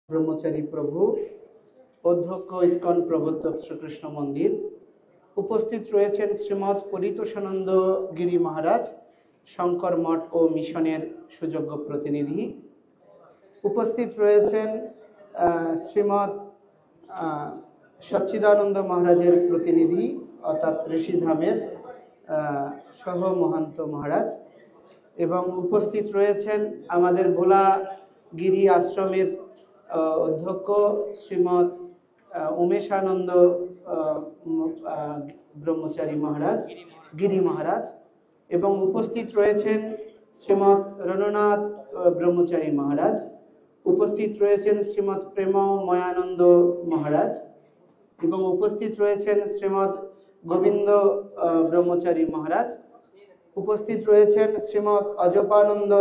ব্রহ্মচারী প্রভু, অধ্যক্ষ ইস্কন প্রবর্তক শ্রীকৃষ্ণ মন্দির। উপস্থিত রয়েছেন শ্রীমৎ পরিতোষানন্দ গিরি মহারাজ, শঙ্কর মঠ ও মিশনের সুযোগ্য প্রতিনিধি। উপস্থিত রয়েছেন শ্রীমৎ সচ্চিদানন্দ মহারাজের প্রতিনিধি অর্থাৎ ঋষিধামের সহ মহান্ত মহারাজ, এবং উপস্থিত রয়েছেন আমাদের ভোলা গিরি আশ্রমের অধ্যক্ষ শ্রীমৎ উমেশানন্দ ব্রহ্মচারী মহারাজ, গিরি মহারাজ, এবং উপস্থিত রয়েছেন শ্রীমৎ রণনাথ ব্রহ্মচারী মহারাজ। উপস্থিত রয়েছেন শ্রীমৎ প্রেমময়ানন্দ মহারাজ, এবং উপস্থিত রয়েছেন শ্রীমৎ গোবিন্দ ব্রহ্মচারী মহারাজ। উপস্থিত রয়েছেন শ্রীমৎ অজপানন্দ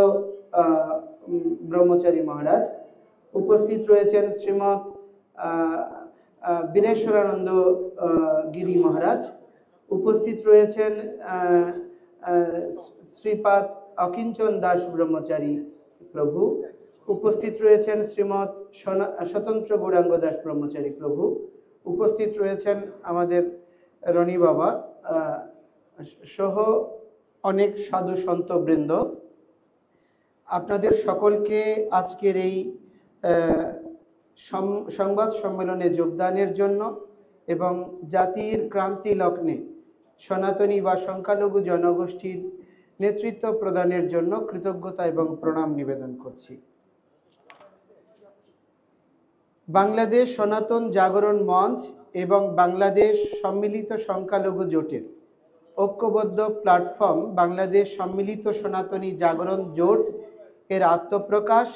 ব্রহ্মচারী মহারাজ। উপস্থিত রয়েছেন শ্রীমৎ বীরেশ্বরানন্দ গিরি মহারাজ। উপস্থিত রয়েছেন শ্রীপাদ অকিঞ্চন দাস ব্রহ্মচারী প্রভু। উপস্থিত রয়েছেন শ্রীমৎ স্বতন্ত্র গৌরাঙ্গ দাস ব্রহ্মচারী প্রভু। উপস্থিত রয়েছেন আমাদের রনি বাবা সহ অনেক সাধু সন্ত বৃন্দ। আপনাদের সকলকে আজকের এই সংবাদ সম্মেলনে যোগদানের জন্য এবং জাতির ক্রান্তি লগ্নে সনাতনী বা সংখ্যালঘু জনগোষ্ঠীর নেতৃত্ব প্রদানের জন্য কৃতজ্ঞতা এবং প্রণাম নিবেদন করছি। বাংলাদেশ সনাতন জাগরণ মঞ্চ এবং বাংলাদেশ সম্মিলিত সংখ্যালঘু জোটের ঐক্যবদ্ধ প্ল্যাটফর্ম বাংলাদেশ সম্মিলিত সনাতনী জাগরণ জোট এর আত্মপ্রকাশ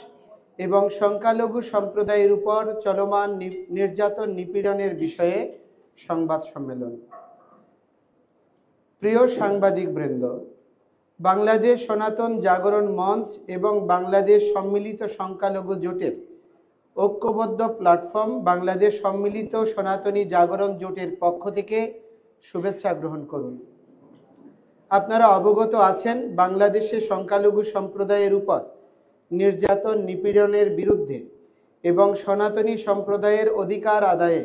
এবং সংখ্যালঘু সম্প্রদায়ের উপর চলমান নির্যাতন নিপীড়নের বিষয়ে সংবাদ সম্মেলন। প্রিয় সাংবাদিক বৃন্দ, বাংলাদেশ সনাতন জাগরণ মঞ্চ এবং বাংলাদেশ সম্মিলিত সংখ্যালঘু জোটের ঐক্যবদ্ধ প্ল্যাটফর্ম বাংলাদেশ সম্মিলিত সনাতনী জাগরণ জোটের পক্ষ থেকে শুভেচ্ছা গ্রহণ করুন। আপনারা অবগত আছেন, বাংলাদেশে সংখ্যালঘু সম্প্রদায়ের উপর নির্যাতন নিপীড়নের বিরুদ্ধে এবং সনাতনী সম্প্রদায়ের অধিকার আদায়ে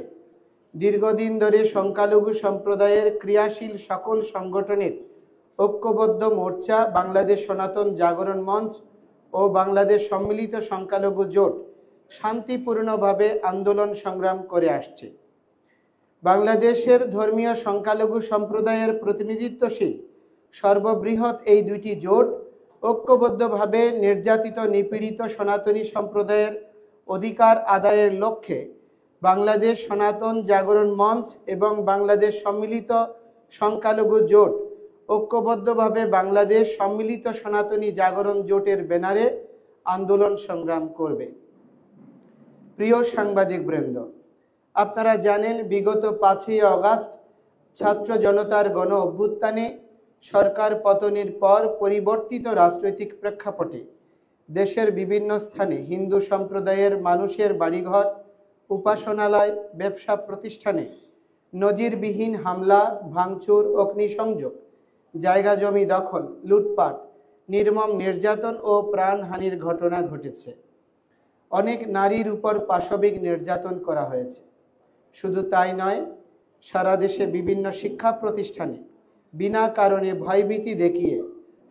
দীর্ঘদিন ধরে সংখ্যালঘু সম্প্রদায়ের ক্রিয়াশীল সকল সংগঠনের ঐক্যবদ্ধ মোর্চা বাংলাদেশ সনাতন জাগরণ মঞ্চ ও বাংলাদেশ সম্মিলিত সংখ্যালঘু জোট শান্তিপূর্ণভাবে আন্দোলন সংগ্রাম করে আসছে। বাংলাদেশের ধর্মীয় সংখ্যালঘু সম্প্রদায়ের প্রতিনিধিত্বশীল সর্ববৃহৎ এই দুইটি জোট ঐক্যবদ্ধভাবে নির্যাতিত নিপীড়িত সনাতনী সম্প্রদায়ের অধিকার আদায়ের লক্ষ্যে বাংলাদেশ সনাতন জাগরণ মঞ্চ এবং বাংলাদেশ সম্মিলিত সংখ্যালঘু জোট ঐক্যবদ্ধভাবে বাংলাদেশ সম্মিলিত সনাতনী জাগরণ জোটের ব্যানারে আন্দোলন সংগ্রাম করবে। প্রিয় সাংবাদিক বৃন্দ, আপনারা জানেন, বিগত 5ই আগস্ট ছাত্র জনতার গণ অভ্যুত্থানে সরকার পতনের পর পরিবর্তিত রাজনৈতিক প্রেক্ষাপটে দেশের বিভিন্ন স্থানে হিন্দু সম্প্রদায়ের মানুষের বাড়িঘর, উপাসনালয়, ব্যবসা প্রতিষ্ঠানে নজিরবিহীন হামলা, ভাঙচুর, অগ্নিসংযোগ, জায়গা জমি দখল, লুটপাট, নির্মম নির্যাতন ও প্রাণহানির ঘটনা ঘটেছে। অনেক নারীর উপর পাশবিক নির্যাতন করা হয়েছে। শুধু তাই নয়, সারা দেশে বিভিন্ন শিক্ষা প্রতিষ্ঠানে বিনা কারণে ভয়ভীতি দেখিয়ে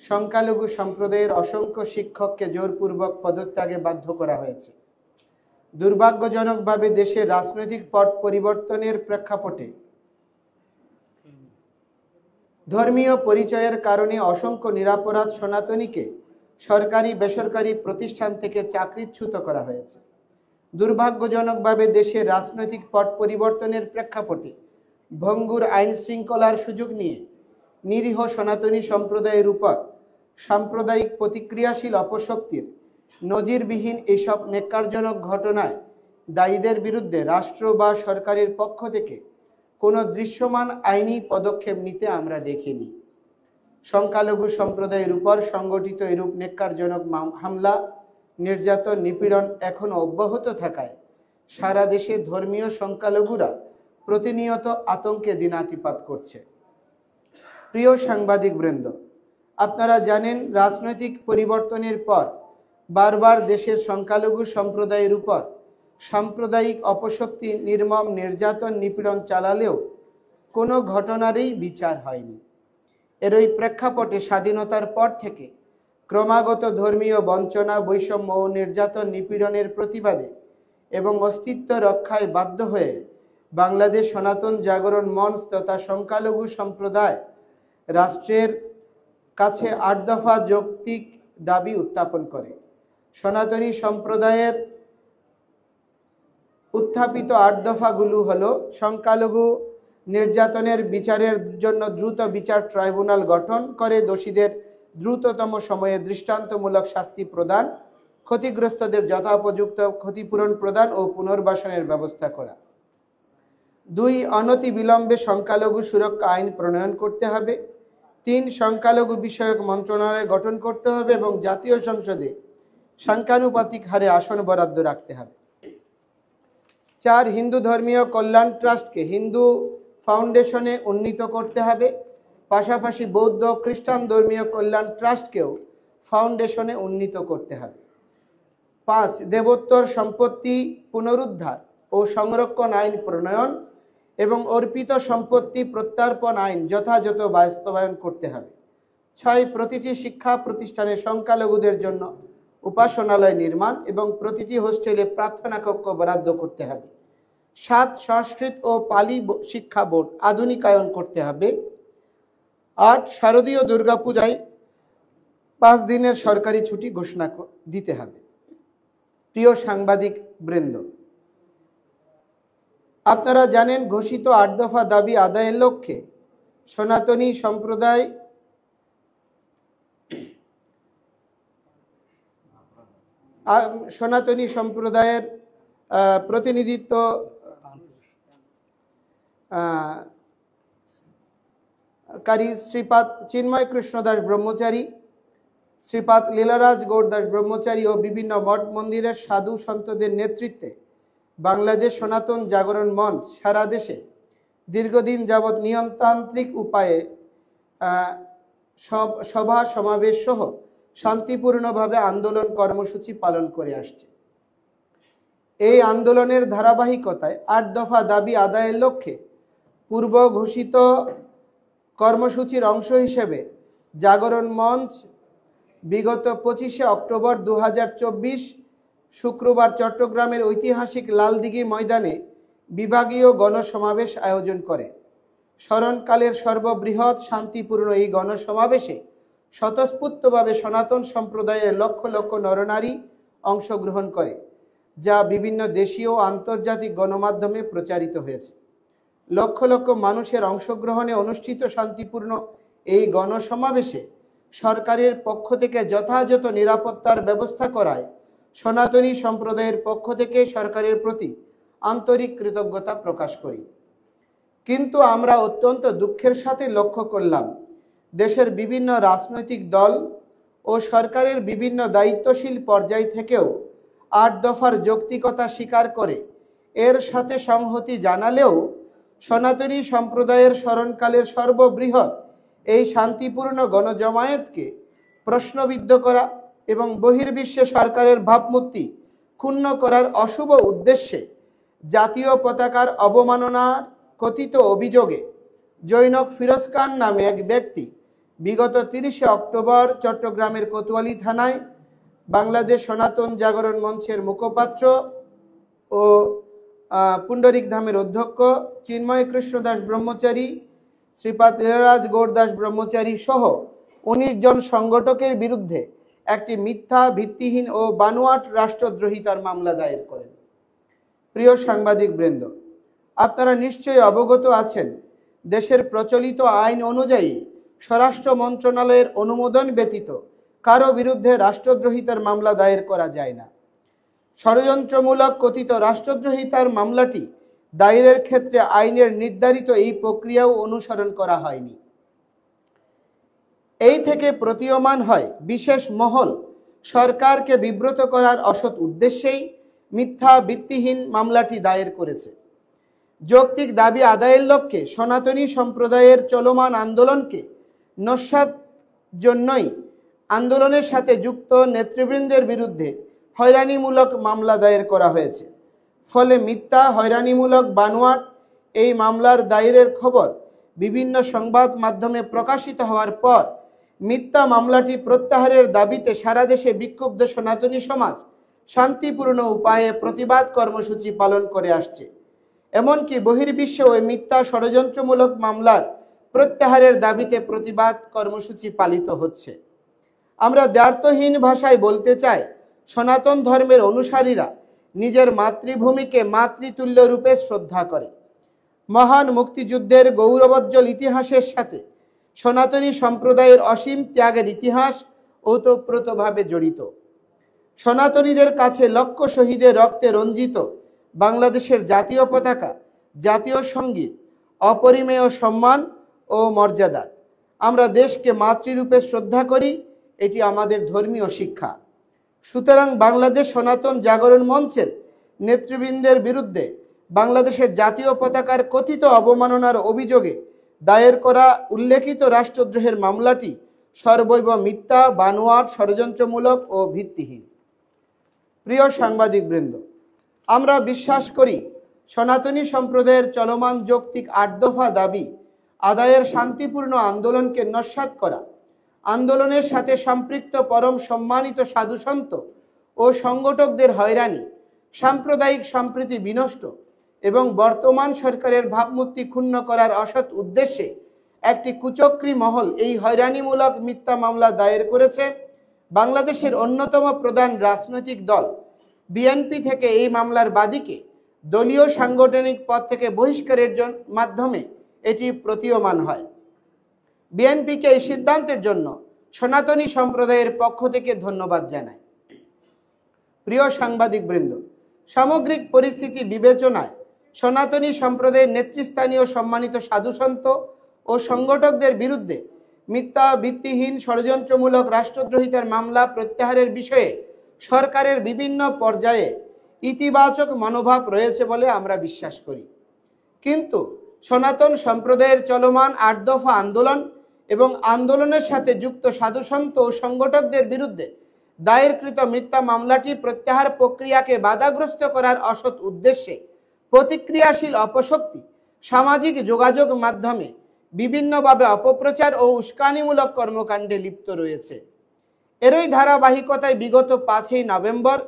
সংখ্যালঘু সম্প্রদায়ের অসংখ্য শিক্ষককে জোরপূর্বক পদত্যাগে বাধ্য করা হয়েছে। দুর্ভাগ্যজনকভাবে দেশের রাজনৈতিক পট পরিবর্তনের প্রেক্ষাপটে ধর্মীয় পরিচয়ের কারণে অসংখ্য নিরপরাধ সনাতনীকে সরকারি বেসরকারি প্রতিষ্ঠান থেকে চাকরিচ্যুত করা হয়েছে। দুর্ভাগ্যজনকভাবে দেশের রাজনৈতিক পট পরিবর্তনের প্রেক্ষাপটে ভঙ্গুর আইন শৃঙ্খলার সুযোগ নিয়ে নিরীহ সনাতনী সম্প্রদায়ের উপর সাম্প্রদায়িক প্রতিক্রিয়াশীল অপশক্তির নজিরবিহীন এসব ন্যাক্কারজনক ঘটনায় দায়ীদের বিরুদ্ধে রাষ্ট্র বা সরকারের পক্ষ থেকে কোনো দৃশ্যমান আইনি পদক্ষেপ নিতে আমরা দেখিনি। সংখ্যালঘু সম্প্রদায়ের উপর সংগঠিত এরূপ ন্যাক্কারজনক হামলা, নির্যাতন, নিপীড়ন এখনও অব্যাহত থাকায় সারা দেশে ধর্মীয় সংখ্যালঘুরা প্রতিনিয়ত আতঙ্কে দিনাতিপাত করছে। প্রিয় সাংবাদিক বৃন্দ, আপনারা জানেন, রাজনৈতিক পরিবর্তনের পর বারবার দেশের সংখ্যালঘু সম্প্রদায়ের উপর সাম্প্রদায়িক অপশক্তি নির্মম নির্যাতন নিপীড়ন চালালেও কোনো ঘটনারই বিচার হয়নি। এরই প্রেক্ষাপটে স্বাধীনতার পর থেকে ক্রমাগত ধর্মীয় বঞ্চনা, বৈষম্য ও নির্যাতন নিপীড়নের প্রতিবাদে এবং অস্তিত্ব রক্ষায় বাধ্য হয়ে বাংলাদেশ সনাতন জাগরণ মঞ্চ তথা সংখ্যালঘু সম্প্রদায় রাষ্ট্রের কাছে ৮ দফা যৌক্তিক দাবি উত্থাপন করে। সনাতনী সম্প্রদায়ের উত্থাপিত ৮ দফাগুলো হলো: সংখ্যালঘু নির্যাতনের বিচারের জন্য দ্রুত বিচার ট্রাইব্যুনাল গঠন করে দোষীদের দ্রুততম সময়ে দৃষ্টান্তমূলক শাস্তি প্রদান, ক্ষতিগ্রস্তদের যথোপযুক্ত ক্ষতিপূরণ প্রদান ও পুনর্বাসনের ব্যবস্থা করা। ২. অনতি বিলম্বে সংখ্যালঘু সুরক্ষা আইন প্রণয়ন করতে হবে। ৩. সংখ্যালঘু বিষয়ক মন্ত্রণালয় গঠন করতে হবে এবং জাতীয় সংসদে সংখ্যানুপাতিক হারে আসন বরাদ্দ রাখতে হবে। ৪. হিন্দু ধর্মীয় কল্যাণ ট্রাস্টকে হিন্দু ফাউন্ডেশনে উন্নীত করতে হবে। পাশাপাশি বৌদ্ধ খ্রিস্টান ধর্মীয় কল্যাণ ট্রাস্টকেও ফাউন্ডেশনে উন্নীত করতে হবে। ৫. দেবোত্তর সম্পত্তি পুনরুদ্ধার ও সংরক্ষণ আইন প্রণয়ন এবং অর্পিত সম্পত্তি প্রত্যার্পণ আইন যথাযথ বাস্তবায়ন করতে হবে। ৬. প্রতিটি শিক্ষা প্রতিষ্ঠানে সংখ্যালঘুদের জন্য উপাসনালয় নির্মাণ এবং প্রতিটি হোস্টেলে প্রার্থনা কক্ষ বরাদ্দ করতে হবে। ৭. সংস্কৃত ও পালি শিক্ষা বোর্ড আধুনিকায়ন করতে হবে। ৮. শারদীয় দুর্গাপূজায় ৫ দিনের সরকারি ছুটি ঘোষণা দিতে হবে। প্রিয় সাংবাদিক বৃন্দ, আপনারা জানেন ঘোষিত ৮ দফা দাবি আদায়ের লক্ষ্যে সনাতনী সম্প্রদায়ের প্রতিনিধিত্ব কারী শ্রীপাদ চিন্ময় কৃষ্ণ দাস ব্রহ্মচারী, শ্রীপাদ লীলারাজ গৌর দাস ব্রহ্মচারী ও বিভিন্ন মঠ মন্দিরের সাধু সন্তদের নেতৃত্বে বাংলাদেশ সনাতন জাগরণ মঞ্চ সারা দেশে দীর্ঘদিন যাবৎ নিয়মতান্ত্রিক উপায়ে সভা সমাবেশ সহ শান্তিপূর্ণভাবে আন্দোলন কর্মসূচি পালন করে আসছে। এই আন্দোলনের ধারাবাহিকতায় ৮ দফা দাবি আদায়ের লক্ষ্যে পূর্ব ঘোষিত কর্মসূচির অংশ হিসেবে জাগরণ মঞ্চ বিগত ২৫শে অক্টোবর ২০২৪ শুক্রবার চট্টগ্রামের ঐতিহাসিক লালদিঘি ময়দানে বিভাগীয় গণসমাবেশ আয়োজন করে। স্মরণকালের সর্ববৃহৎ শান্তিপূর্ণ এই গণসমাবেশে স্বতঃস্ফূর্তভাবে সনাতন সম্প্রদায়ের লক্ষ লক্ষ নরনারী অংশগ্রহণ করে, যা বিভিন্ন দেশীয় ও আন্তর্জাতিক গণমাধ্যমে প্রচারিত হয়েছে। লক্ষ লক্ষ মানুষের অংশগ্রহণে অনুষ্ঠিত শান্তিপূর্ণ এই গণসমাবেশে সরকারের পক্ষ থেকে যথাযথ নিরাপত্তার ব্যবস্থা করায় সনাতনী সম্প্রদায়ের পক্ষ থেকে সরকারের প্রতি আন্তরিক কৃতজ্ঞতা প্রকাশ করি। কিন্তু আমরা অত্যন্ত দুঃখের সাথে লক্ষ্য করলাম, দেশের বিভিন্ন রাজনৈতিক দল ও সরকারের বিভিন্ন দায়িত্বশীল পর্যায় থেকেও ৮ দফার যৌক্তিকতা স্বীকার করে এর সাথে সংহতি জানালেও সনাতনী সম্প্রদায়ের স্মরণকালের সর্ববৃহৎ এই শান্তিপূর্ণ গণজমায়েতকে প্রশ্নবিদ্ধ করা এবং বহির্বিশ্বে সরকারের ভাবমূর্তি ক্ষুণ্ণ করার অশুভ উদ্দেশ্যে জাতীয় পতাকার অবমাননার কথিত অভিযোগে জৈনক ফিরোজ খান নামে এক ব্যক্তি বিগত ৩০শে অক্টোবর চট্টগ্রামের কোতোয়ালি থানায় বাংলাদেশ সনাতন জাগরণ মঞ্চের মুখপাত্র ও পুণ্ডরিক ধামের অধ্যক্ষ চিন্ময় কৃষ্ণ দাস ব্রহ্মচারী, শ্রীপাদ লীলারাজ গৌর দাস ব্রহ্মচারী সহ ১৯ জন সংগঠকের বিরুদ্ধে একটি মিথ্যা, ভিত্তিহীন ও বানোয়াট রাষ্ট্রদ্রোহিতার মামলা দায়ের করেন। প্রিয় সাংবাদিক বৃন্দ, আপনারা নিশ্চয়ই অবগত আছেন, দেশের প্রচলিত আইন অনুযায়ী স্বরাষ্ট্র মন্ত্রণালয়ের অনুমোদন ব্যতীত কারো বিরুদ্ধে রাষ্ট্রদ্রোহিতার মামলা দায়ের করা যায় না। ষড়যন্ত্রমূলক কথিত রাষ্ট্রদ্রোহিতার মামলাটি দায়েরের ক্ষেত্রে আইনের নির্ধারিত এই প্রক্রিয়াও অনুসরণ করা হয়নি। এই থেকে প্রতীয়মান হয় বিশেষ মহল সরকারকে বিব্রত করার অসৎ উদ্দেশ্যেই মিথ্যা, ভিত্তিহীন মামলাটি দায়ের করেছে। যৌক্তিক দাবি আদায়ের লক্ষ্যে সনাতনী সম্প্রদায়ের চলমান আন্দোলনকে নস্যাৎ জন্যই আন্দোলনের সাথে যুক্ত নেতৃবৃন্দের বিরুদ্ধে হয়রানিমূলক মামলা দায়ের করা হয়েছে। ফলে মিথ্যা হয়রানিমূলক বানোয়াট এই মামলার দায়েরের খবর বিভিন্ন সংবাদ মাধ্যমে প্রকাশিত হওয়ার পর মিথ্যা মামলাটি প্রত্যাহারের দাবিতে সারা দেশে বিক্ষুব্ধ সনাতনী সমাজ শান্তিপূর্ণ উপায়ে প্রতিবাদ কর্মসূচি পালন করে আসছে। এমনকি বহির্বিশ্বে ওই মিথ্যা ষড়যন্ত্রমূলক মামলার প্রত্যাহারের দাবিতে প্রতিবাদ কর্মসূচি পালিত হচ্ছে। আমরা দ্ব্যর্থহীন ভাষায় বলতে চাই, সনাতন ধর্মের অনুসারীরা নিজের মাতৃভূমিকে মাতৃতুল্য রূপে শ্রদ্ধা করে। মহান মুক্তিযুদ্ধের গৌরবোজ্জ্বল ইতিহাসের সাথে সনাতনী সম্প্রদায়ের অসীম ত্যাগের ইতিহাস ওতপ্রোতভাবে জড়িত। সনাতনীদের কাছে লক্ষ শহীদের রক্তে রঞ্জিত বাংলাদেশের জাতীয় পতাকা, জাতীয় সঙ্গীত অপরিমেয় সম্মান ও মর্যাদা। আমরা দেশকে মাতৃরূপে শ্রদ্ধা করি, এটি আমাদের ধর্মীয় শিক্ষা। সুতরাং বাংলাদেশ সনাতন জাগরণ মঞ্চের নেতৃবৃন্দের বিরুদ্ধে বাংলাদেশের জাতীয় পতাকার কথিত অবমাননার অভিযোগে দায়ের করা উল্লেখিত রাষ্ট্রদ্রোহের মামলাটি সর্বৈব মিথ্যা, বানোয়াট, ষড়যন্ত্রমূলক ও ভিত্তিহীন। প্রিয় সাংবাদিকবৃন্দ, আমরা বিশ্বাস করি সনাতনী সম্প্রদায়ের চলমান যৌক্তিক ৮ দফা দাবি আদায়ের শান্তিপূর্ণ আন্দোলনকে নস্যাৎ করা, আন্দোলনের সাথে সম্পৃক্ত পরম সম্মানিত সাধুসন্ত ও সংগঠকদের হয়রানি, সাম্প্রদায়িক সম্প্রীতি বিনষ্ট এবং বর্তমান সরকারের ভাবমূর্তি ক্ষুণ্ণ করার অসৎ উদ্দেশ্যে একটি কুচক্রী মহল এই হয়রানিমূলক মিথ্যা মামলা দায়ের করেছে। বাংলাদেশের অন্যতম প্রধান রাজনৈতিক দল বিএনপি থেকে এই মামলার বাদীকে দলীয় সাংগঠনিক পদ থেকে বহিষ্কারের মাধ্যমে এটি প্রতীয়মান হয়। বিএনপিকে এই সিদ্ধান্তের জন্য সনাতনী সম্প্রদায়ের পক্ষ থেকে ধন্যবাদ জানাই। প্রিয় সাংবাদিকবৃন্দ, সামগ্রিক পরিস্থিতি বিবেচনায় সনাতনী সম্প্রদায়ের নেতৃস্থানীয় সম্মানিত সাধুসন্ত ও সংগঠকদের বিরুদ্ধে মিথ্যা, ভিত্তিহীন, ষড়যন্ত্রমূলক রাষ্ট্রদ্রোহিতার মামলা প্রত্যাহারের বিষয়ে সরকারের বিভিন্ন পর্যায়ে ইতিবাচক মনোভাব রয়েছে বলে আমরা বিশ্বাস করি। কিন্তু সনাতন সম্প্রদায়ের চলমান ৮ দফা আন্দোলন এবং আন্দোলনের সাথে যুক্ত সাধুসন্ত ও সংগঠকদের বিরুদ্ধে দায়েরকৃত মিথ্যা মামলাটি প্রত্যাহার প্রক্রিয়াকে বাধাগ্রস্ত করার অসৎ উদ্দেশ্যে প্রতিক্রিয়াশীল অপশক্তি সামাজিক যোগাযোগ মাধ্যমে বিভিন্নভাবে অপপ্রচার ও উস্কানিমূলক কর্মকাণ্ডে লিপ্ত রয়েছে। এরই ধারাবাহিকতায় বিগত ৫ই নভেম্বর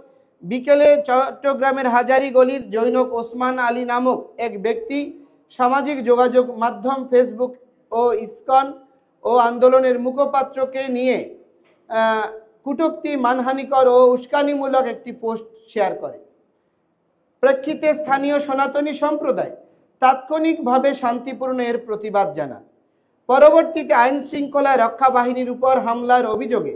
বিকেলে চট্টগ্রামের হাজারীগলির জৈনক ওসমান আলী নামক এক ব্যক্তি সামাজিক যোগাযোগ মাধ্যম ফেসবুক ও ইসকন ও আন্দোলনের মুখপাত্রকে নিয়ে কটূক্তি, মানহানিকর ও উস্কানিমূলক একটি পোস্ট শেয়ার করে। প্রেক্ষিতে স্থানীয় সনাতনী সম্প্রদায় তাৎক্ষণিকভাবে শান্তিপূর্ণ এর প্রতিবাদ জানান। পরবর্তীতে আইন শৃঙ্খলা রক্ষা বাহিনীর উপর হামলার অভিযোগে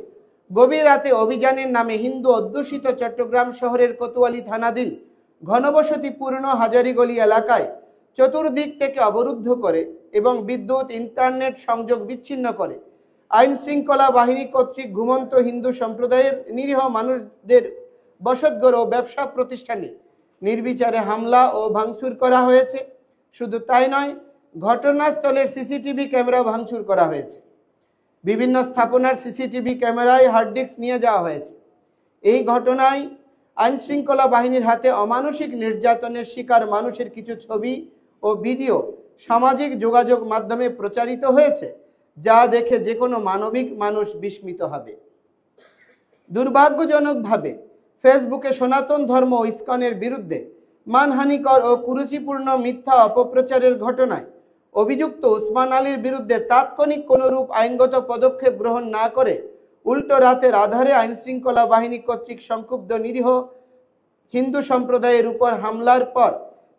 গভীর রাতে অভিযানের নামে হিন্দু অধ্যুষিত চট্টগ্রাম শহরের কোতোয়ালি থানাধীন ঘনবসতিপূর্ণ হাজারীগলি এলাকায় চতুর্দিক থেকে অবরুদ্ধ করে এবং বিদ্যুৎ, ইন্টারনেট সংযোগ বিচ্ছিন্ন করে আইন শৃঙ্খলা বাহিনী কর্তৃক ঘুমন্ত হিন্দু সম্প্রদায়ের নিরীহ মানুষদের বসতঘর ও ব্যবসা প্রতিষ্ঠানে নির্বিচারে হামলা ও ভাঙচুর করা হয়েছে। শুধু তাই নয়, ঘটনাস্থলের সিসিটিভি ক্যামেরা ভাঙচুর করা হয়েছে। বিভিন্ন স্থাপনার সিসিটিভি ক্যামেরায় হার্ড ডিস্ক নিয়ে যাওয়া হয়েছে। এই ঘটনায় আইন শৃঙ্খলা বাহিনীর হাতে অমানসিক নির্যাতনের শিকার মানুষের কিছু ছবি ও ভিডিও সামাজিক যোগাযোগ মাধ্যমে প্রচারিত হয়েছে, যা দেখে যে কোনো মানবিক মানুষ বিস্মিত হবে। দুর্ভাগ্যজনকভাবে ফেসবুকে সনাতন ধর্ম ও ইসকনের বিরুদ্ধে মানহানিকর ও কুরুচিপূর্ণ মিথ্যা অপপ্রচারের ঘটনায় অভিযুক্ত ওসমান আলীর বিরুদ্ধে তাৎক্ষণিক কোনরূপ আইনগত পদক্ষেপ গ্রহণ না করে উল্টো রাতের আধারে আইন শৃঙ্খলা বাহিনী কর্তৃক সংক্ষুব্ধ নিরীহ হিন্দু সম্প্রদায়ের উপর হামলার পর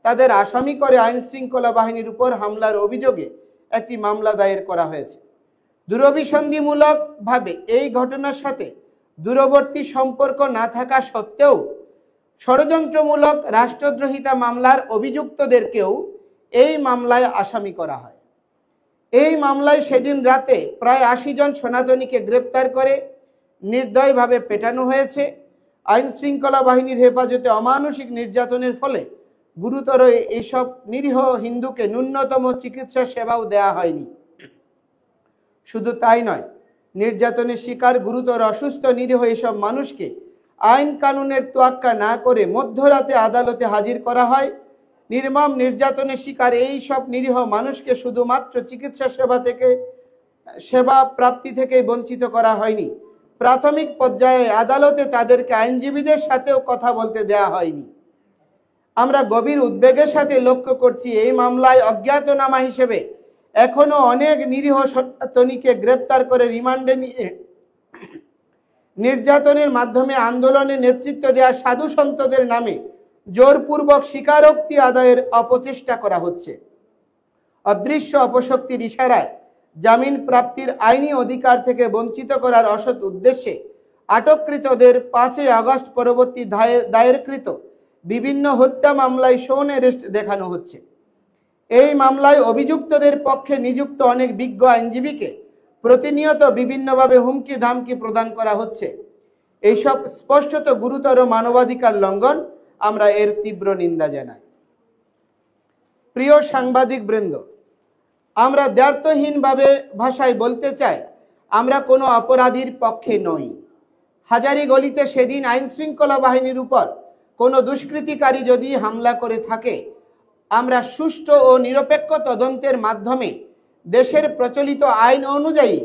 তাদের আসামি করে আইন শৃঙ্খলা বাহিনীর উপর হামলার অভিযোগে একটি মামলা দায়ের করা হয়েছে। দূরভিসন্ধিমূলকভাবে এই ঘটনার সাথে দূরবর্তী সম্পর্ক না থাকা সত্ত্বেও ষড়যন্ত্রমূলক রাষ্ট্রদ্রোহিতা মামলার অভিযুক্তদেরকেও এই মামলায় আসামি করা হয়। এই মামলায় সেদিন রাতে প্রায় ৮০ জন সনাতনীকে গ্রেপ্তার করে নির্দয়ভাবে পেটানো হয়েছে। আইন শৃঙ্খলা বাহিনীর হেফাজতে অমানসিক নির্যাতনের ফলে গুরুতর এইসব নিরীহ হিন্দুকে ন্যূনতম চিকিৎসা সেবাও দেওয়া হয়নি। শুধু তাই নয়, নির্যাতনের শিকার গুরুতর অসুস্থ নিরীহ এইসব মানুষকে আইন কানুনের তোয়াক্কা না করে মধ্যরাতে আদালতে হাজির করা হয়। নির্মম নির্যাতনের শিকার এই সব নিরীহ মানুষকে শুধুমাত্র চিকিৎসা সেবা প্রাপ্তি থেকে বঞ্চিত করা হয়নি, প্রাথমিক পর্যায়ে আদালতে তাদেরকে আইনজীবীদের সাথেও কথা বলতে দেয়া হয়নি। আমরা গভীর উদ্বেগের সাথে লক্ষ্য করছি এই মামলায় অজ্ঞাতনামা হিসেবে এখনো অনেক নিরীহ সনাতনীকে গ্রেপ্তার করে রিমান্ডে নিয়ে নির্যাতনের মাধ্যমে আন্দোলনে নেতৃত্ব দেওয়া সাধু সন্তদের নামে জোরপূর্বক স্বীকারোক্তি আদায়ের অপচেষ্টা করা হচ্ছে। অদৃশ্য অপশক্তির ইশারায় জামিন প্রাপ্তির আইনি অধিকার থেকে বঞ্চিত করার অসৎ উদ্দেশ্যে আটককৃতদের 5 আগস্ট পরবর্তী দায়েরকৃত বিভিন্ন হত্যা মামলায় শোন অ্যারেস্ট দেখানো হচ্ছে। এই মামলায় অভিযুক্তদের পক্ষে নিযুক্ত অনেক বিজ্ঞ আইনজীবীকে প্রতিনিয়ত বিভিন্নভাবে হুমকি ধামকি প্রদান করা হচ্ছে। এইসব স্পষ্টত গুরুতর মানবাধিকার লঙ্ঘন, আমরা এর তীব্র নিন্দা জানাই। প্রিয় সাংবাদিক বৃন্দ, আমরা দ্ব্যর্থহীনভাবে ভাষায় বলতে চাই, আমরা কোনো অপরাধীর পক্ষে নই। হাজারীগলিতে সেদিন আইন শৃঙ্খলা বাহিনীর উপর কোনো দুষ্কৃতিকারী যদি হামলা করে থাকে, আমরা সুষ্ঠু ও নিরপেক্ষ তদন্তের মাধ্যমে দেশের প্রচলিত আইন অনুযায়ী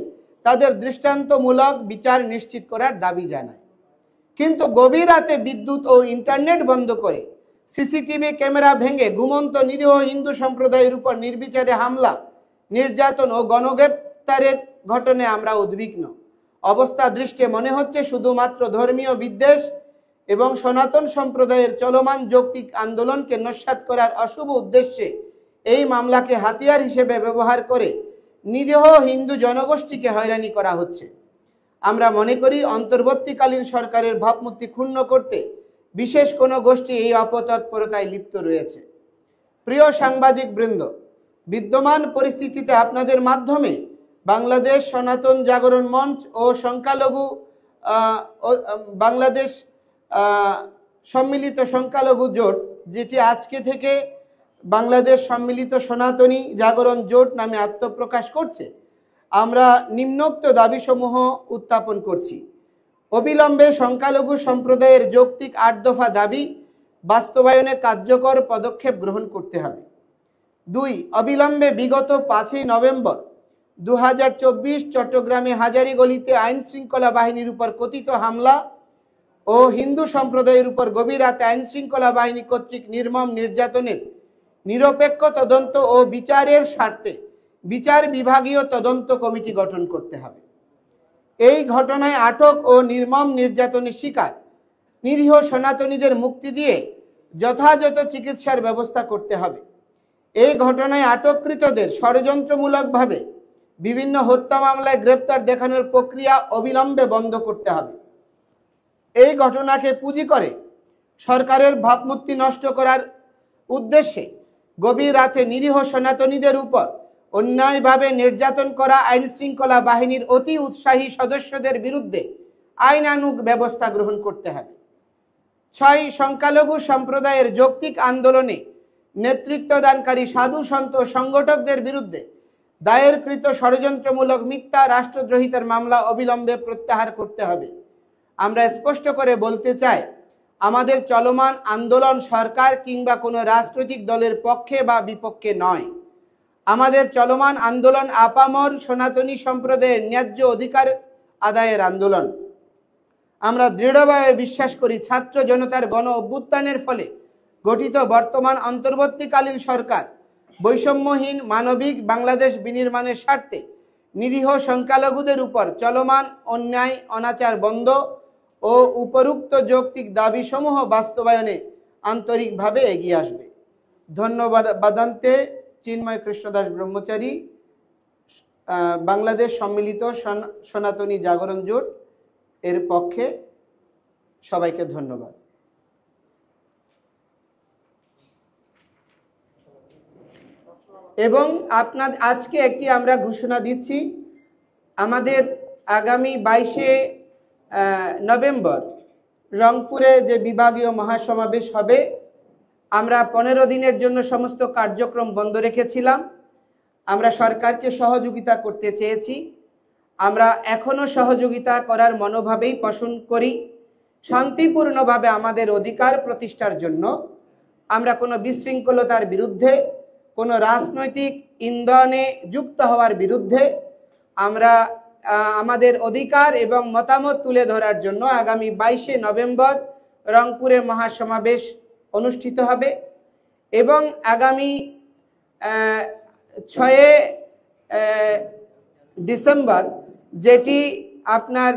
তাদের দৃষ্টান্তমূলক বিচার নিশ্চিত করার দাবি জানাই। কিন্তু গভীর রাতে বিদ্যুৎ ও ইন্টারনেট বন্ধ করে সিসিটিভি ক্যামেরা ভেঙে ঘুমন্ত নিরীহ হিন্দু সম্প্রদায়ের উপর নির্বিচারে হামলা, নির্যাতন ও গণগ্রেপ্তারের ঘটনায় আমরা উদ্বিগ্ন। অবস্থা দৃষ্টে মনে হচ্ছে শুধুমাত্র ধর্মীয় বিদ্বেষ এবং সনাতন সম্প্রদায়ের চলমান যৌক্তিক আন্দোলনকে নস্যাৎ করার অশুভ উদ্দেশ্যে এই মামলাকে হাতিয়ার হিসেবে ব্যবহার করে নিরীহ হিন্দু জনগোষ্ঠীকে হয়রানি করা হচ্ছে। আমরা মনে করি অন্তর্বর্তীকালীন সরকারের ভাবমূর্তি ক্ষুণ্ণ করতে বিশেষ কোনো গোষ্ঠী এই অপতৎপরতায় লিপ্ত রয়েছে। প্রিয় সাংবাদিক বৃন্দ, বিদ্যমান পরিস্থিতিতে আপনাদের মাধ্যমে বাংলাদেশ সনাতন জাগরণ মঞ্চ ও বাংলাদেশ সম্মিলিত সংখ্যালঘু জোট, যেটি আজকে থেকে বাংলাদেশ সম্মিলিত সনাতনী জাগরণ জোট নামে আত্মপ্রকাশ করছে, আমরা নিম্নোক্ত দাবিসমূহ উত্থাপন করছি। অবিলম্বে সংখ্যালঘু সম্প্রদায়ের যৌক্তিক 8 দফা দাবি বাস্তবায়নে কার্যকর পদক্ষেপ গ্রহণ করতে হবে। 2. অবিলম্বে বিগত 5 নভেম্বর 2024 চট্টগ্রামে হাজারীগলিতে আইন শৃঙ্খলা বাহিনীর উপর কথিত হামলা ও হিন্দু সম্প্রদায়ের উপর গভীর রাতে আইন শৃঙ্খলা বাহিনী কর্তৃক নির্মম নির্যাতনের নিরপেক্ষ তদন্ত ও বিচারের স্বার্থে বিচার বিভাগীয় তদন্ত কমিটি গঠন করতে হবে। এই ঘটনায় আটক ও নির্মম নির্যাতনের শিকার নিরীহ সনাতনীদের মুক্তি দিয়ে যথাযথ চিকিৎসার ব্যবস্থা করতে হবে। এই ঘটনায় আটককৃতদের ষড়যন্ত্রমূলকভাবে বিভিন্ন হত্যা মামলায় গ্রেপ্তার দেখানোর প্রক্রিয়া অবিলম্বে বন্ধ করতে হবে। এই ঘটনাকে পুঁজি করে সরকারের ভাবমূর্তি নষ্ট করার উদ্দেশ্যে গভীর রাতে নিরীহ সনাতনীদের উপর অন্যায়ভাবে নির্যাতন করা আইন শৃঙ্খলা বাহিনীর অতি উৎসাহী সদস্যদের বিরুদ্ধে আইনানুগ ব্যবস্থা গ্রহণ করতে হবে। 6. সংখ্যালঘু সম্প্রদায়ের যৌক্তিক আন্দোলনে নেতৃত্বদানকারী সাধু সন্ত সংগঠকদের বিরুদ্ধে দায়েরকৃত ষড়যন্ত্রমূলক মিথ্যা রাষ্ট্রদ্রোহিতার মামলা অবিলম্বে প্রত্যাহার করতে হবে। আমরা স্পষ্ট করে বলতে চাই, আমাদের চলমান আন্দোলন সরকার কিংবা কোনো রাজনৈতিক দলের পক্ষে বা বিপক্ষে নয়। আমাদের চলমান আন্দোলন আপামর সনাতনী সম্প্রদায়ের ন্যায্য অধিকার আদায়ের আন্দোলন। আমরা দৃঢ়ভাবে বিশ্বাস করি ছাত্র জনতার গণ অভ্যুত্থানের ফলে গঠিত বর্তমান অন্তর্বর্তীকালীন সরকার বৈষম্যহীন মানবিক বাংলাদেশ বিনির্মাণের স্বার্থে নিরীহ সংখ্যালঘুদের উপর চলমান অন্যায় অনাচার বন্ধ ও উপরোক্ত যৌক্তিক দাবিসমূহ বাস্তবায়নে আন্তরিকভাবে এগিয়ে আসবে। ধন্যবাদ। বাদান্তে চিন্ময় কৃষ্ণদাস ব্রহ্মচারী, বাংলাদেশ সম্মিলিত সনাতনী জাগরণ জোট এর পক্ষে সবাইকে ধন্যবাদ। এবং আজকে একটি আমরা ঘোষণা দিচ্ছি, আমাদের আগামী 22 নভেম্বর রংপুরে যে বিভাগীয় মহাসমাবেশ হবে, আমরা 15 দিনের জন্য সমস্ত কার্যক্রম বন্ধ রেখেছিলাম। আমরা সরকারকে সহযোগিতা করতে চেয়েছি। আমরা এখনো সহযোগিতা করার মনোভাবেই পোষণ করি। শান্তিপূর্ণভাবে আমাদের অধিকার প্রতিষ্ঠার জন্য আমরা কোনো বিশৃঙ্খলতার বিরুদ্ধে, কোনো রাজনৈতিক ইন্ধনে যুক্ত হওয়ার বিরুদ্ধে আমরা আমাদের অধিকার এবং মতামত তুলে ধরার জন্য আগামী 22শে নভেম্বর রংপুরে মহাসমাবেশ অনুষ্ঠিত হবে এবং আগামী 6 ডিসেম্বর যেটি আপনার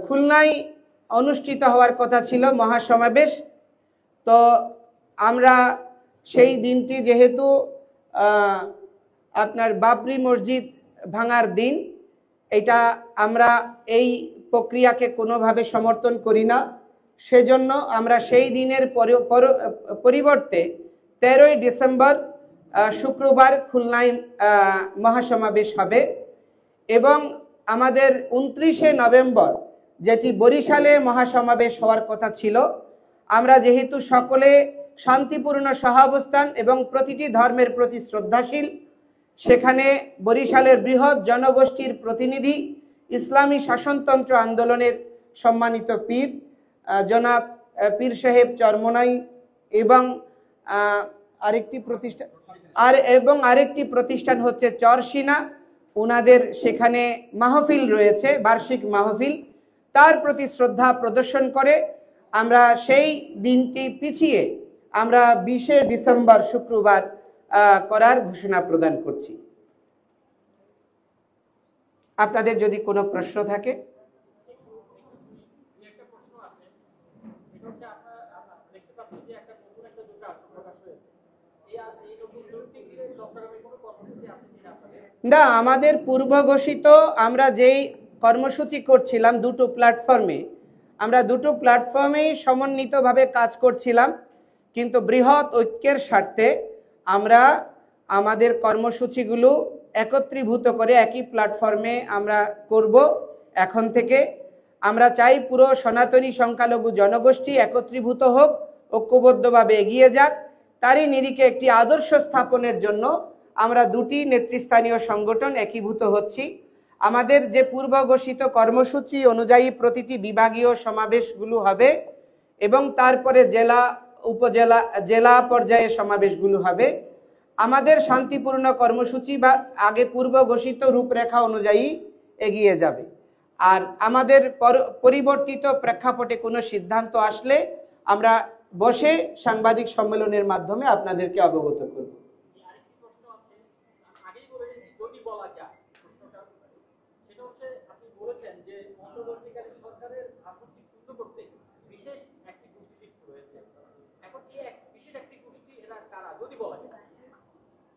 খুলনায় অনুষ্ঠিত হওয়ার কথা ছিল মহাসমাবেশ, তো আমরা সেই দিনটি যেহেতু আপনার বাবরি মসজিদ ভাঙার দিন, এটা আমরা এই প্রক্রিয়াকে কোনোভাবে সমর্থন করি না, সেজন্য আমরা সেই দিনের পরিবর্তে 13ই ডিসেম্বর শুক্রবার খুলনায় মহাসমাবেশ হবে এবং আমাদের 29শে নভেম্বর যেটি বরিশালে মহাসমাবেশ হওয়ার কথা ছিল, আমরা যেহেতু সকলে শান্তিপূর্ণ সহাবস্থান এবং প্রতিটি ধর্মের প্রতি শ্রদ্ধাশীল, সেখানে বরিশালের বৃহৎ জনগোষ্ঠীর প্রতিনিধি ইসলামী শাসনতন্ত্র আন্দোলনের সম্মানিত পীর জনাব পীর সাহেব চরমোনাই এবং আরেকটি প্রতিষ্ঠান হচ্ছে চরসিনা, ওনাদের সেখানে মাহফিল রয়েছে, বার্ষিক মাহফিল, তার প্রতি শ্রদ্ধা প্রদর্শন করে আমরা সেই দিনটি পিছিয়ে আমরা 20শে ডিসেম্বর শুক্রবার করার ঘোষণা প্রদান করছি। আপনাদের যদি কোনো প্রশ্ন থাকে। না, আমাদের পূর্ব ঘোষিত আমরা যেই কর্মসূচি করছিলাম দুটো প্ল্যাটফর্মে, আমরা দুটো প্ল্যাটফর্মেই সমন্বিতভাবে কাজ করছিলাম, কিন্তু বৃহৎ ঐক্যের স্বার্থে আমরা আমাদের কর্মসূচিগুলো একত্রীভূত করে একই প্ল্যাটফর্মে আমরা করব। এখন থেকে আমরা চাই পুরো সনাতনী সংখ্যালঘু জনগোষ্ঠী একত্রীভূত হোক, ঐক্যবদ্ধভাবে এগিয়ে যাক। তারই নিরিখে একটি আদর্শ স্থাপনের জন্য আমরা দুটি নেতৃস্থানীয় সংগঠন একীভূত হচ্ছি। আমাদের যে পূর্ব ঘোষিত কর্মসূচি অনুযায়ী প্রতিটি বিভাগীয় সমাবেশগুলো হবে এবং তারপরে জেলা উপজেলা জেলা পর্যায়ে সমাবেশগুলো হবে। আমাদের শান্তিপূর্ণ কর্মসূচি বা আগে পূর্ব ঘোষিত রূপরেখা অনুযায়ী এগিয়ে যাবে। আর আমাদের পরিবর্তিত প্রেক্ষাপটে কোনো সিদ্ধান্ত আসলে আমরা বসে সাংবাদিক সম্মেলনের মাধ্যমে আপনাদেরকে অবগত করব।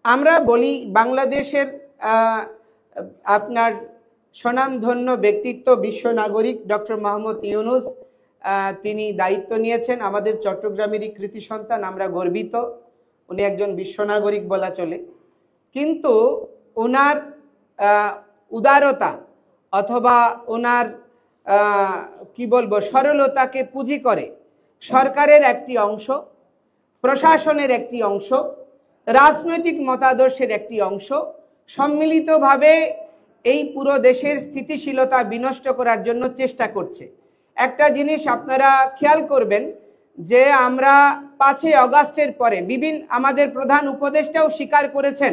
আমরা বলি বাংলাদেশের আপনার স্বনামধন্য ব্যক্তিত্ব বিশ্ব নাগরিক ডক্টর মোহাম্মদ ইউনূস, তিনি দায়িত্ব নিয়েছেন। আমাদের চট্টগ্রামেরই কৃতি সন্তান, আমরা গর্বিত। উনি একজন বিশ্ব নাগরিক বলা চলে, কিন্তু ওনার উদারতা অথবা ওনার কি বলবো সরলতাকে পুঁজি করে সরকারের একটি অংশ, প্রশাসনের একটি অংশ, রাজনৈতিক মতাদর্শের একটি অংশ সম্মিলিতভাবে এই পুরো দেশের স্থিতিশীলতা বিনষ্ট করার জন্য চেষ্টা করছে। একটা জিনিস আপনারা খেয়াল করবেন যে আমরা 5ই আগস্টের পরে আমাদের প্রধান উপদেষ্টাও স্বীকার করেছেন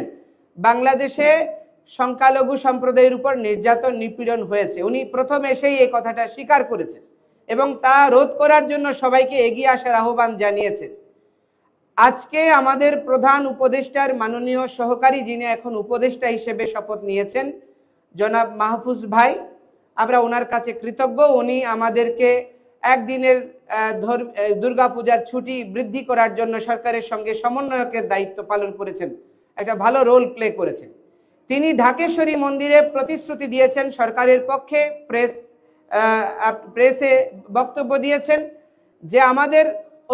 বাংলাদেশে সংখ্যালঘু সম্প্রদায়ের উপর নির্যাতন নিপীড়ন হয়েছে। উনি প্রথম এসেই এই কথাটা স্বীকার করেছেন এবং তা রোধ করার জন্য সবাইকে এগিয়ে আসার আহ্বান জানিয়েছেন। আজকে আমাদের প্রধান উপদেষ্টার মাননীয় সহকারী, যিনি এখন উপদেষ্টা হিসেবে শপথ নিয়েছেন, জনাব মাহফুজ ভাই, আমরা ওনার কাছে কৃতজ্ঞ। উনি আমাদেরকে একদিনের দুর্গাপূজার ছুটি বৃদ্ধি করার জন্য সরকারের সঙ্গে সমন্বয়কের দায়িত্ব পালন করেছেন, একটা ভালো রোল প্লে করেছেন। তিনি ঢাকেশ্বরী মন্দিরে প্রতিশ্রুতি দিয়েছেন, সরকারের পক্ষে প্রেসে বক্তব্য দিয়েছেন যে আমাদের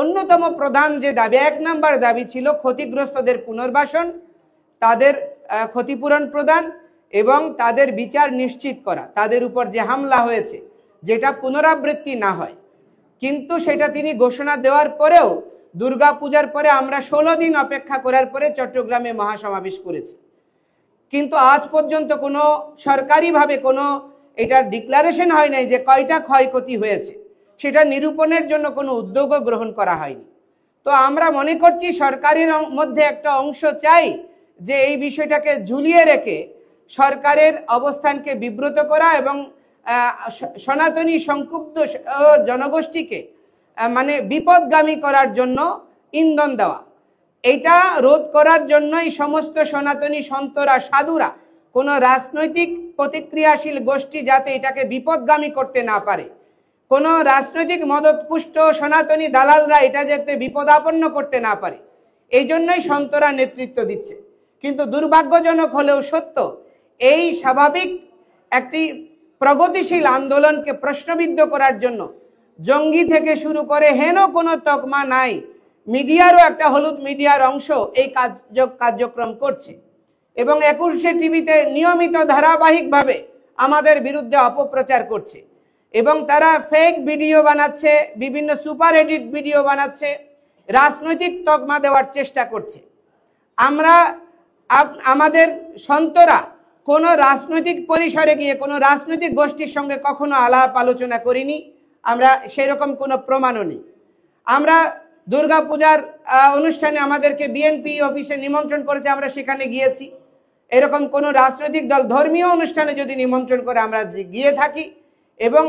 অন্যতম প্রধান যে দাবি, 1 নম্বর দাবি ছিল ক্ষতিগ্রস্তদের পুনর্বাসন, তাদের ক্ষতিপূরণ প্রদান এবং তাদের বিচার নিশ্চিত করা, তাদের উপর যে হামলা হয়েছে যেটা পুনরাবৃত্তি না হয়। কিন্তু সেটা তিনি ঘোষণা দেওয়ার পরেও দুর্গাপূজার পরে আমরা 16 দিন অপেক্ষা করার পরে চট্টগ্রামে মহাসমাবেশ করেছি, কিন্তু আজ পর্যন্ত কোনো সরকারিভাবে কোনো এটার ডিক্লারেশন হয় নাই যে কয়টা ক্ষয়ক্ষতি হয়েছে, সেটা নিরূপণের জন্য কোনো উদ্যোগও গ্রহণ করা হয়নি। তো আমরা মনে করছি সরকারের মধ্যে একটা অংশ চাই যে এই বিষয়টাকে ঝুলিয়ে রেখে সরকারের অবস্থানকে বিব্রত করা এবং সনাতনী সংক্ষুব্ধ জনগোষ্ঠীকে মানে বিপদগামী করার জন্য ইন্ধন দেওয়া। এটা রোধ করার জন্যই সমস্ত সনাতনী সন্তরা সাধুরা কোনো রাজনৈতিক প্রতিক্রিয়াশীল গোষ্ঠী যাতে এটাকে বিপদগামী করতে না পারে, কোনো রাজনৈতিক মদতপুষ্ট সনাতনী দালালরা এটা যাতে বিপদাপন্ন করতে না পারে, এই জন্যই সন্তরা নেতৃত্ব দিচ্ছে। কিন্তু দুর্ভাগ্যজনক হলেও সত্য, এই স্বাভাবিক একটি প্রগতিশীল আন্দোলনকে প্রশ্নবিদ্ধ করার জন্য জঙ্গি থেকে শুরু করে হেন কোনো তকমা নাই, মিডিয়ারও একটা হলুদ মিডিয়ার অংশ এই কার্যক্রম করছে এবং 21শে টিভিতে নিয়মিত ধারাবাহিকভাবে আমাদের বিরুদ্ধে অপপ্রচার করছে এবং তারা ফেক ভিডিও বানাচ্ছে, বিভিন্ন সুপার এডিট ভিডিও বানাচ্ছে, রাজনৈতিক তকমা দেওয়ার চেষ্টা করছে। আমরা আমাদের সন্তরা কোনো রাজনৈতিক পরিসরে গিয়ে কোনো রাজনৈতিক গোষ্ঠীর সঙ্গে কখনো আলাপ আলোচনা করিনি, আমরা সেরকম কোনো প্রমাণও নেই। আমরা দুর্গাপূজার অনুষ্ঠানে আমাদেরকে বিএনপি অফিসে নিমন্ত্রণ করেছে, আমরা সেখানে গিয়েছি। এরকম কোনো রাজনৈতিক দল ধর্মীয় অনুষ্ঠানে যদি নিমন্ত্রণ করে আমরা গিয়ে থাকি এবং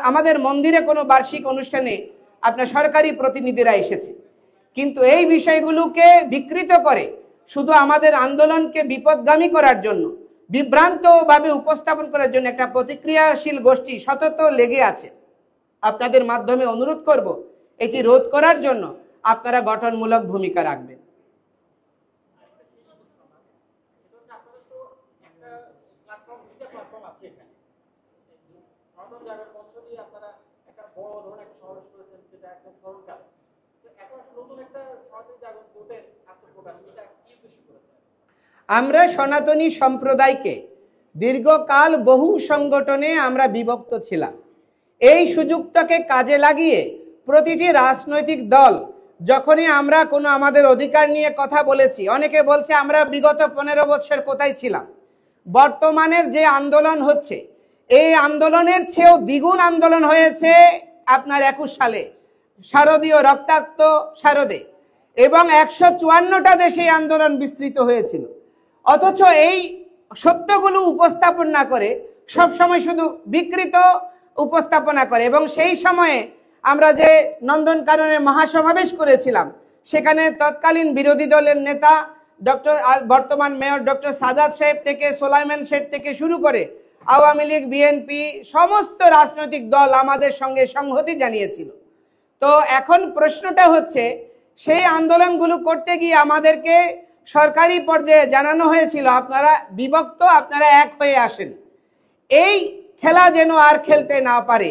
আমাদের মন্দিরে কোনো বার্ষিক অনুষ্ঠানে আপনার সরকারি প্রতিনিধিরা এসেছে। কিন্তু এই বিষয়গুলোকে বিকৃত করে শুধু আমাদের আন্দোলনকে বিপদগামী করার জন্য, বিভ্রান্তভাবে উপস্থাপন করার জন্য একটা প্রতিক্রিয়াশীল গোষ্ঠী সতত লেগে আছে। আপনাদের মাধ্যমে অনুরোধ করব এটি রোধ করার জন্য আপনারা গঠনমূলক ভূমিকা রাখবেন। আমরা সনাতনী সম্প্রদায়কে দীর্ঘকাল বহু সংগঠনে আমরা বিভক্ত ছিলাম। এই সুযোগটাকে কাজে লাগিয়ে প্রতিটি রাজনৈতিক দল যখনই আমরা কোনো আমাদের অধিকার নিয়ে কথা বলেছি, অনেকে বলছে আমরা বিগত 15 বছর কোথায় ছিলাম। বর্তমানের যে আন্দোলন হচ্ছে এই আন্দোলনের চেয়েও দ্বিগুণ আন্দোলন হয়েছে আপনার 21 সালে শারদীয় রক্তাক্ত শারদে এবং 154টা দেশে আন্দোলন বিস্তৃত হয়েছিল। অথচ এই সত্যগুলো উপস্থাপন না করে সবসময় শুধু বিকৃত উপস্থাপনা করে এবং সেই সময়ে আমরা যে নন্দনকাননে মহাসমাবেশ করেছিলাম সেখানে তৎকালীন বিরোধী দলের নেতা বর্তমান মেয়র ডক্টর সাদাত সাহেব থেকে সোলাইমান সাহেব থেকে শুরু করে আওয়ামী লীগ, বিএনপি সমস্ত রাজনৈতিক দল আমাদের সঙ্গে সংহতি জানিয়েছিল। তো এখন প্রশ্নটা হচ্ছে সেই আন্দোলনগুলো করতে গিয়ে আমাদেরকে সরকারি পর্যায়ে জানানো হয়েছিল আপনারা বিভক্ত, আপনারা এক হয়ে আসেন। এই খেলা যেন আর খেলতে না পারে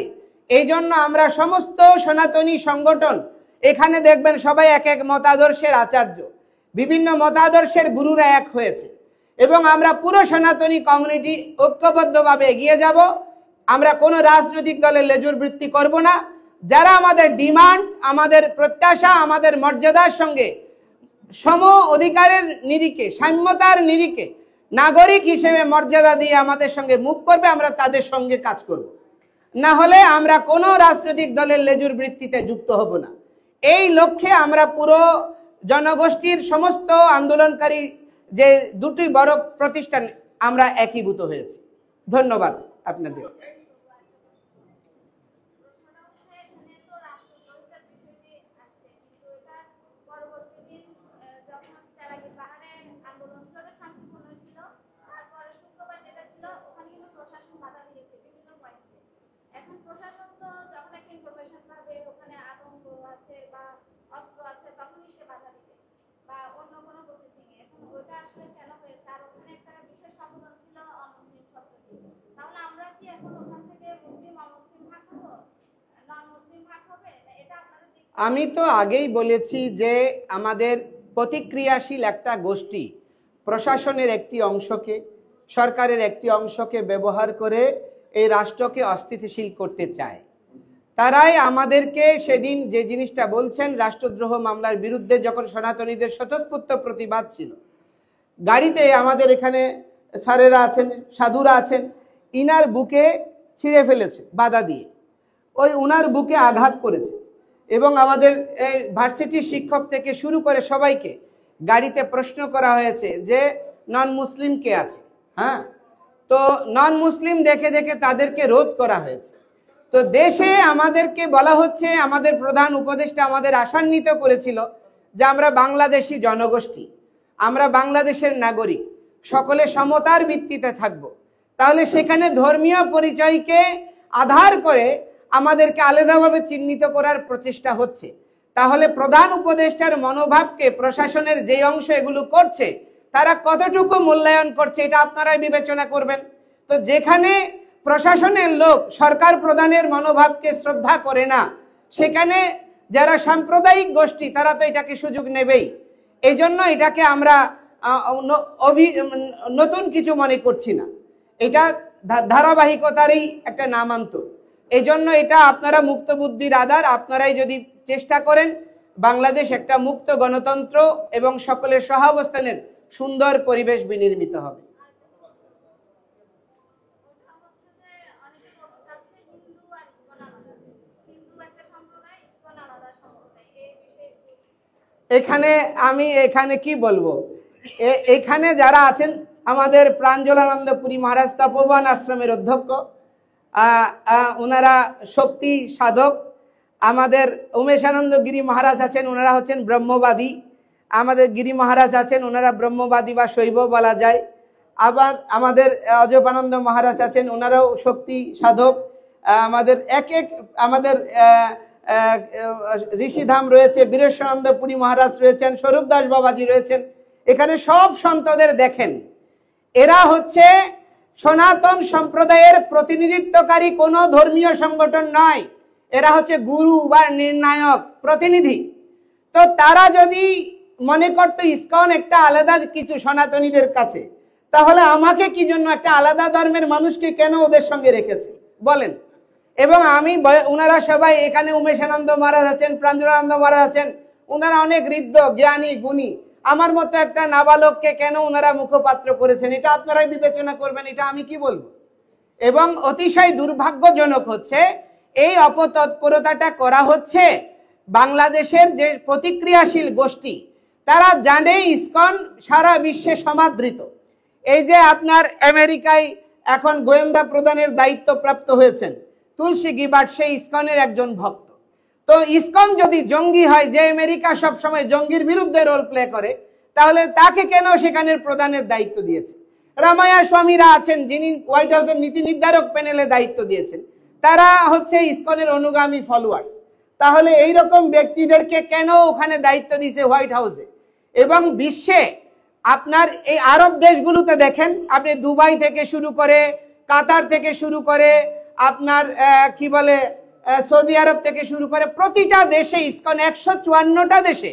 এই জন্য আমরা সমস্ত সনাতনী সংগঠন, এখানে দেখবেন সবাই এক এক মতাদর্শের আচার্য, বিভিন্ন মতাদর্শের গুরুরা এক হয়েছে এবং আমরা পুরো সনাতনী কমিউনিটি ঐক্যবদ্ধভাবে এগিয়ে যাব। আমরা কোনো রাজনৈতিক দলের লেজুর বৃত্তি করব না। যারা আমাদের ডিমান্ড, আমাদের প্রত্যাশা, আমাদের মর্যাদার সঙ্গে সম অধিকারের নিরিখে, সাম্যতার নিরিখে নাগরিক হিসেবে মর্যাদা দিয়ে আমাদের সঙ্গে মুভ করবে, আমরা তাদের সঙ্গে কাজ করব। না হলে আমরা কোনো রাজনৈতিক দলের লেজুর বৃত্তিতে যুক্ত হব না। এই লক্ষ্যে আমরা পুরো জনগোষ্ঠীর সমস্ত আন্দোলনকারী যে দুটি বড় প্রতিষ্ঠান আমরা একীভূত হয়েছি। ধন্যবাদ আপনাদের। আমি তো আগেই বলেছি যে আমাদের প্রতিক্রিয়াশীল একটা গোষ্ঠী প্রশাসনের একটি অংশকে, সরকারের একটি অংশকে ব্যবহার করে এই রাষ্ট্রকে অস্থিতিশীল করতে চায়। তারাই আমাদেরকে সেদিন যে জিনিসটা বলছেন, রাষ্ট্রদ্রোহ মামলার বিরুদ্ধে যখন সনাতনীদের স্বতঃস্ফূর্ত প্রতিবাদ ছিল, গাড়িতে আমাদের এখানে স্যারেরা আছেন, সাধুরা আছেন, ইনার বুকে ছিঁড়ে ফেলেছে বাধা দিয়ে, ওই উনার বুকে আঘাত করেছে এবং আমাদের এই ভার্সিটির শিক্ষক থেকে শুরু করে সবাইকে গাড়িতে প্রশ্ন করা হয়েছে যে নন মুসলিম কে আছে। হ্যাঁ, তো নন মুসলিম দেখে দেখে তাদেরকে রোধ করা হয়েছে। তো দেশে আমাদেরকে বলা হচ্ছে, আমাদের প্রধান উপদেষ্টা আমাদের আশান্বিত করেছিল যে আমরা বাংলাদেশি জনগোষ্ঠী, আমরা বাংলাদেশের নাগরিক, সকলে সমতার ভিত্তিতে থাকব। তাহলে সেখানে ধর্মীয় পরিচয়কে আধার করে আমাদেরকে আলাদাভাবে চিহ্নিত করার প্রচেষ্টা হচ্ছে। তাহলে প্রধান উপদেষ্টার মনোভাবকে প্রশাসনের যে অংশ এগুলো করছে তারা কতটুকু মূল্যায়ন করছে এটা আপনারাই বিবেচনা করবেন। তো যেখানে প্রশাসনের লোক সরকার প্রধানের মনোভাবকে শ্রদ্ধা করে না, সেখানে যারা সাম্প্রদায়িক গোষ্ঠী তারা তো এটাকে সুযোগ নেবেই। এই জন্য এটাকে আমরা নতুন কিছু মনে করছি না, এটা ধারাবাহিকতারই একটা নামান্তর। এই জন্য এটা আপনারা মুক্ত বুদ্ধির আধার, আপনারাই যদি চেষ্টা করেন বাংলাদেশ একটা মুক্ত গণতন্ত্র এবং সকলের সহাবস্থানের সুন্দর পরিবেশ বিনির্মিত হবে। এখানে কি বলবো, এখানে যারা আছেন আমাদের প্রাঞ্জলানন্দ পুরী মহারাজ তপোবন আশ্রমের অধ্যক্ষ, ওনারা শক্তি সাধক। আমাদের উমেশানন্দ গিরি মহারাজ আছেন, ওনারা হচ্ছেন ব্রহ্মবাদী। আমাদের গিরি মহারাজ আছেন, ওনারা ব্রহ্মবাদী বা শৈব বলা যায়। আবার আমাদের অজপানন্দ মহারাজ আছেন, ওনারাও শক্তি সাধক। আমাদের ঋষিধাম রয়েছে, বীরেশ্বরানন্দ পুরী মহারাজ রয়েছেন, স্বরূপ দাস বাবাজি রয়েছেন। এখানে সব সন্তদের দেখেন, এরা হচ্ছে সনাতন সম্প্রদায়ের প্রতিনিধিত্বকারী কোনো ধর্মীয় সংগঠন নয়, এরা হচ্ছে গুরু বা নির্ণায়ক প্রতিনিধি। তো তারা যদি মনে করতো ইসকন একটা আলাদা কিছু সনাতনীদের কাছে, তাহলে আমাকে কি জন্য একটা আলাদা ধর্মের মানুষকে কেন ওদের সঙ্গে রেখেছে বলেন? এবং ওনারা সবাই এখানে উমেশানন্দ মহারাজ আছেন, প্রাঞ্জলানন্দ মহারাজ আছেন, ওনারা অনেক ঋদ্ধ জ্ঞানী গুণী। আমার মতো একটা নাবালককে কেন ওনারা মুখপাত্র করেছেন এটা আপনারাই বিবেচনা করবেন, এটা আমি কি বলবো। এবং অতিশয় দুর্ভাগ্যজনক হচ্ছে এই অপতৎপরতাটা করা হচ্ছে বাংলাদেশের যে প্রতিক্রিয়াশীল গোষ্ঠী, তারা জানে ইসকন সারা বিশ্বে সমাদৃত। এই যে আপনার আমেরিকায় এখন গোয়েন্দা প্রদানের দায়িত্ব প্রাপ্ত হয়েছেন তুলসী গিবার্ট, সেই ইসকনের একজন ভক্ত। তো ইসকন যদি জঙ্গি হয়, যে আমেরিকা সব সময় জঙ্গির বিরুদ্ধে রোল প্লে করে, তাহলে তাকে কেন সেখানের প্রধানের দায়িত্ব দিয়েছে? রামায়া স্বামীরা আছেন, যিনি হোয়াইট হাউসের নীতি নির্ধারক প্যানেলে দায়িত্ব দিয়েছেন, তারা হচ্ছে ইসকনের অনুগামী ফলোয়ার্স। তাহলে এই রকম ব্যক্তিদেরকে কেন ওখানে দায়িত্ব দিয়েছে হোয়াইট হাউসে? এবং বিশ্বে আপনার এই আরব দেশগুলোতে দেখেন, আপনি দুবাই থেকে শুরু করে, কাতার থেকে শুরু করে, আপনার কি বলে সৌদি আরব থেকে শুরু করে, প্রতিটা দেশে ইসকন 154টা দেশে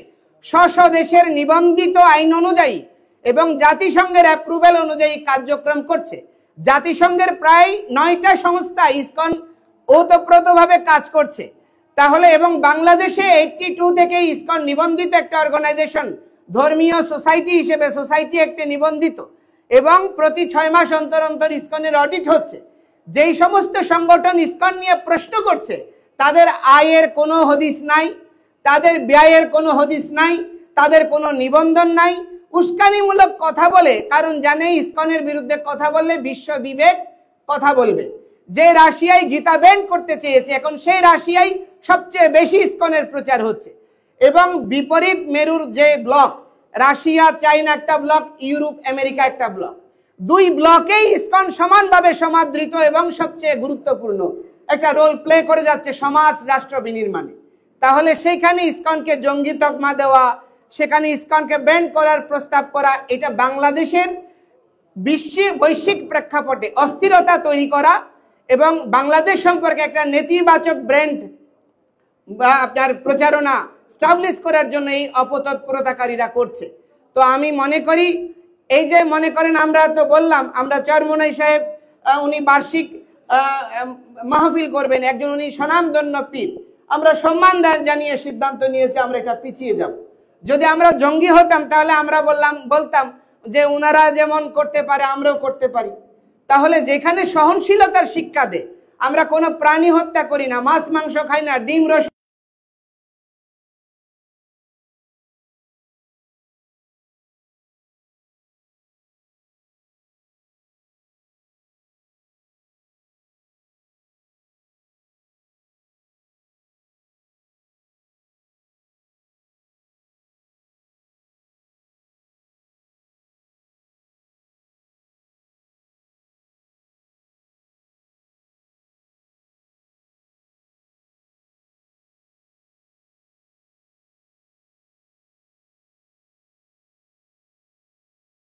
দেশের নিবন্ধিত আইন অনুযায়ী এবং জাতিসংঘের অ্যাপ্রুভেল অনুযায়ী কার্যক্রম করছে। জাতিসংঘের প্রায় 9টা সংস্থা ইসকন ওতপ্রোতভাবে কাজ করছে। তাহলে এবং বাংলাদেশে 82 থেকে ইসকন নিবন্ধিত একটা অর্গানাইজেশন, ধর্মীয় সোসাইটি হিসেবে সোসাইটি একটি নিবন্ধিত, এবং প্রতি 6 মাস অন্তর অন্তর ইসকনের অডিট হচ্ছে। যেই সমস্ত সংগঠন ইসকন নিয়ে প্রশ্ন করছে, তাদের আয়ের কোনো হদিস নাই, তাদের ব্যয়ের কোনো হদিস নাই, তাদের কোনো নিবন্ধন নাই, উস্কানিমূলক কথা বলে, কারণ জানে ইসকনের বিরুদ্ধে কথা বললে বিশ্ব বিবেক কথা বলবে। যে রাশিয়ায় গীতা ব্যান করতে চেয়েছে, এখন সেই রাশিয়ায় সবচেয়ে বেশি ইসকনের প্রচার হচ্ছে। এবং বিপরীত মেরুর যে ব্লক, রাশিয়া চাইনা একটা ব্লক, ইউরোপ আমেরিকা একটা ব্লক, দুই ব্লকেই ইসকন সমানভাবে সমাদৃত এবং সবচেয়ে গুরুত্বপূর্ণ একটা রোল প্লে করে যাচ্ছে সমাজ রাষ্ট্র বিনির্মাণে। তাহলে সেখানে ইসকনকে জঙ্গি তকমা দেওয়া, সেখানে ইসকনকে ব্যান করার প্রস্তাব করা, এটা বাংলাদেশের বৈশ্বিক প্রেক্ষাপটে অস্থিরতা তৈরি করা এবং বাংলাদেশ সম্পর্কে একটা নেতিবাচক ব্র্যান্ড বা আপনার প্রচারণা স্টাবলিশ করার জন্য এই অপতৎপরতাকারীরা করছে। তো আমি মনে করি, এই যে মনে করেন আমরা তো বললাম আমরা চরমোনাই সাহেব উনি বার্ষিক মাহফিল করবেন, একজন উনি স্বনামধন্য পীর, আমরা সম্মান জানিয়ে সিদ্ধান্ত নিয়েছি আমরা এটা পিছিয়ে যাব। যদি আমরা জঙ্গি হতাম তাহলে আমরা বলতাম যে উনারা যেমন করতে পারে আমরাও করতে পারি। তাহলে যেখানে সহনশীলতার শিক্ষা দেয়, আমরা কোনো প্রাণী হত্যা করি না, মাছ মাংস খাই না, ডিম রস